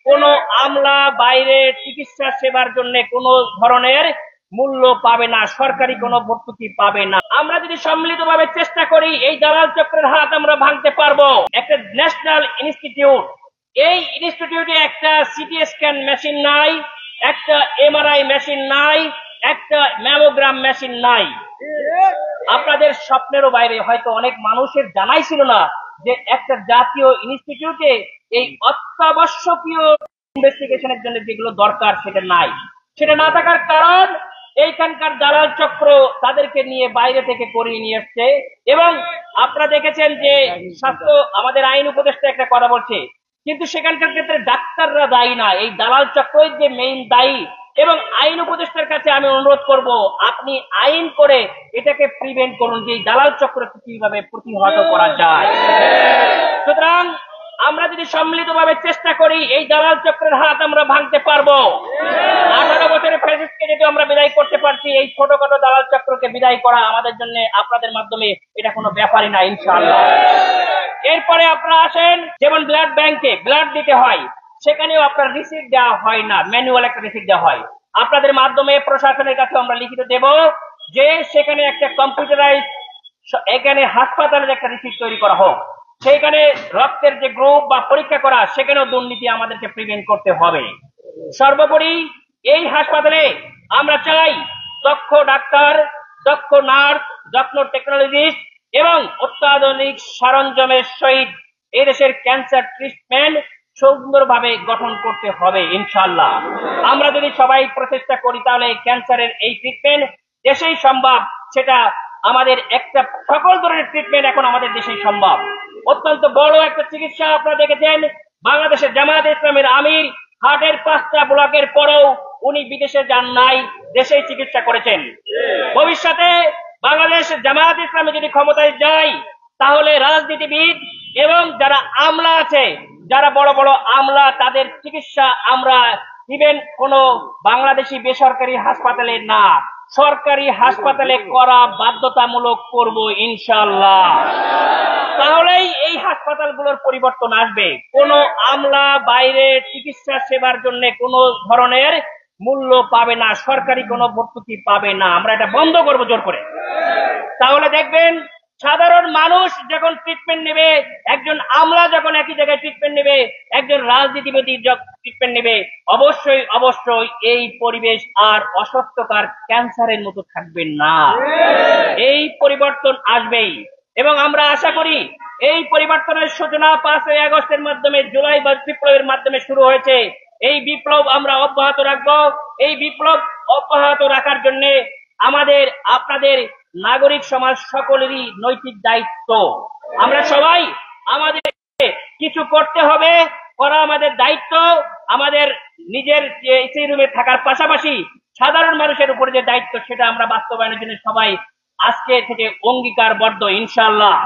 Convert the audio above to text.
কোন আমলা বাইরে চিকিৎসা সেবার জন্য কোন ধরনের মূল্য পাবে না, সরকারি কোনো ভর্তুকি পাবে না। আমরা যদি সম্মিলিতভাবে চেষ্টা করি এই দালাল চক্রের হাত আমরা ভাঙতে পারবো। একটা ন্যাশনাল ইনস্টিটিউট, এই ইনস্টিটিউটে একটা সিটি স্ক্যান মেশিন নাই, একটা এমআরআই মেশিন নাই, একটা ম্যামোগ্রাম মেশিন নাই। আপনাদের স্বপ্নেরও বাইরে, হয়তো অনেক মানুষের জানাই ছিল না যে একটা জাতীয় ইনস্টিটিউটে এই অত্যাবশ্যকীয় ইনভেস্টিগেশনের জন্য যেগুলো দরকার সেটা নাই। সেটা না থাকার কারণ এইখানকার দালাল চক্র তাদেরকে নিয়ে বাইরে থেকে করিয়ে নিয়ে আসছে। এবং আপনারা দেখেছেন যে স্বাস্থ্য আমাদের আইন উপদেষ্টা একটা কথা বলছে, কিন্তু সেখানকার ক্ষেত্রে ডাক্তাররা দায়ী না, এই দালাল চক্রই যে মেইন দায়ী। এবং আইন উপদেষ্টার কাছে আমি অনুরোধ করব, আপনি আইন করে এটাকে প্রিভেন্ট করুন যে এই দালাল চক্রকে কিভাবে প্রতিহত করা যায়। সুতরাং আমরা যদি সম্মিলিতভাবে চেষ্টা করি এই দালাল চক্রের হাত আমরা ভাঙতে পারবো। 18 বছরের ফ্যাসিস্টকে যদি আমরা বিদায় করতে পারছি, এই ছোটখাটো দালাল চক্রকে বিদায় করা আমাদের জন্য আপনাদের মাধ্যমে এটা কোনো ব্যাপারই না ইনশাআল্লাহ। এরপরে আপনারা আসেন, যেমন ব্লাড ব্যাংকে ব্লাড দিতে হয়, সেখানেও আপনার রিসিপ্ট দেওয়া হয় না, ম্যানুয়াল একটা রিসিপ্ট দেওয়া হয়। আপনাদের মাধ্যমে প্রশাসনের কাছে আমরা লিখিত দেব যে সেখানে একটা কম্পিউটারাইজ, এখানে হাসপাতালের একটা রিসিপ্ট তৈরি করা হোক। সেইখানে রক্তের যে গ্রুপ বা পরীক্ষা করা, সেখানেও দুর্নীতি আমাদেরকে প্রিভেন্ট করতে হবে। সর্বোপরি এই হাসপাতালে আমরা চাই দক্ষ ডাক্তার, দক্ষ নার্স, দক্ষ টেকনোলজিস্ট এবং অত্যাধুনিক সরঞ্জামের সহিত এই দেশের ক্যান্সার ট্রিটমেন্ট সুন্দরভাবে গঠন করতে হবে ইনশাআল্লাহ। আমরা যদি সবাই প্রচেষ্টা করি তাহলে ক্যান্সারের এই ট্রিটমেন্ট দেশেই সম্ভব। সেটা আমাদের একটা সকল ধরনের ট্রিটমেন্ট এখন আমাদের দেশেই সম্ভব। অত্যন্ত বড় একটা চিকিৎসা আপনারা দেখেছেন, বাংলাদেশের জামায়াত ইসলামের আমির হার্টের 5টা ব্লকের পরেও উনি বিদেশে যান নাই, দেশেই চিকিৎসা করেছেন। ভবিষ্যতে বাংলাদেশ জামায়াত ইসলামী যদি ক্ষমতায় যায়, তাহলে রাজনীতিবিদ এবং যারা আমলা আছে, যারা বড় বড় আমলা, তাদের চিকিৎসা আমরা ইভেন কোন বাংলাদেশি বেসরকারি হাসপাতালে না, সরকারি হাসপাতালে করা বাধ্যতামূলক করব ইনশাআল্লাহ। তাহলেই এই হাসপাতালগুলোর পরিবর্তন আসবে। কোন আমলা বাইরে চিকিৎসা সেবার জন্য কোন ধরনের মূল্য পাবে না, সরকারি কোনো ভর্তুকি পাবে না। আমরা এটা বন্ধ করবো জোর করে। তাহলে দেখবেন সাধারণ মানুষ যখন ট্রিটমেন্ট নেবে, একজন আমলা যখন একই জায়গায় ট্রিটমেন্ট নেবে, একজন রাজনীতিবিদ যখন ট্রিটমেন্ট নেবে, অবশ্যই অবশ্যই এই পরিবেশ আর অস্বাস্থ্যকর ক্যান্সারের মতো থাকবে না। এই পরিবর্তন আসবেই এবং আমরা আশা করি এই পরিবর্তনের সূচনা 5ই আগস্টের মাধ্যমে, জুলাই বিপ্লবের মাধ্যমে শুরু হয়েছে। এই বিপ্লব আমরা অব্যাহত রাখবো। এই বিপ্লব অব্যাহত রাখার জন্য আমাদের আপনাদের নাগরিক সমাজ সকলেরই নৈতিক দায়িত্ব। আমরা সবাই আমাদের কিছু করতে হবে, করা আমাদের দায়িত্ব। আমাদের নিজের এসি রুমে থাকার পাশাপাশি সাধারণ মানুষের উপরে যে দায়িত্ব, সেটা আমরা বাস্তবায়নের জন্য সবাই আজকে থেকে অঙ্গীকারবদ্ধ ইনশাআল্লাহ।